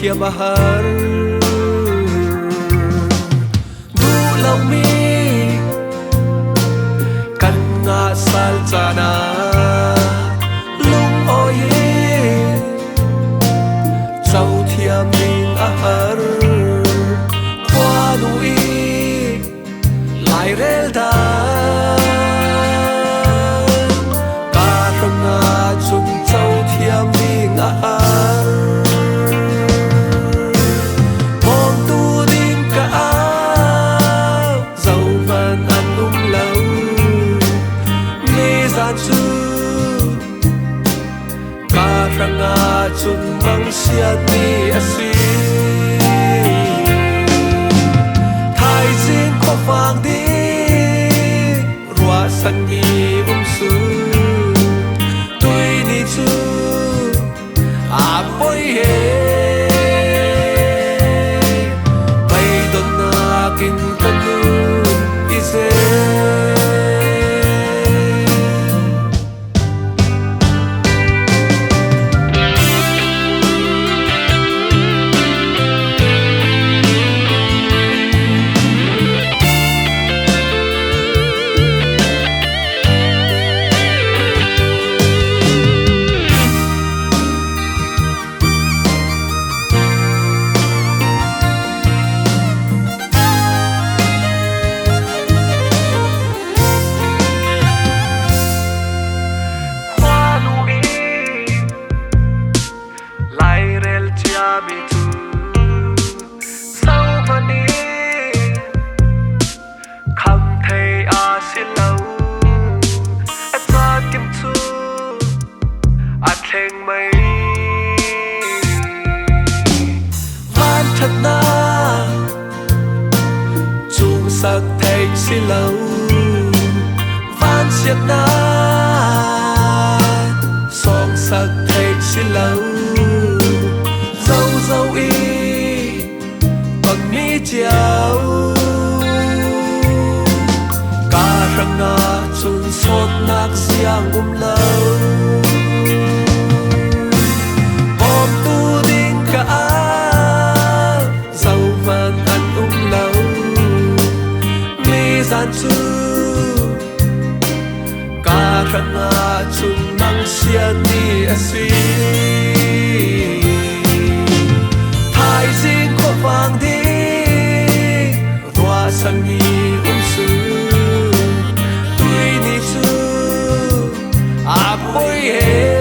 thiam har du lau mi kan nga sal chana lung oi chau thiam ning a har kwa nu i lai rel da ka rong nga chung chau thiam ning a har Karanga chun bang siat ni asi Thai jin ko phang di Rua san mi su Tui ni chu A poi he Bai don na kin kanun ise thật na chung sắc thành xí lâu van xiết na song sắc thành xí lâu dâu dâu y bằng mi chiao cả răng na chung sốt nạc xiang lâu bom tu đinh cả gian chu cả răng chung mang xiết ni asi Thai jin ko phang di Rua san mi su Tui ni chu A poi he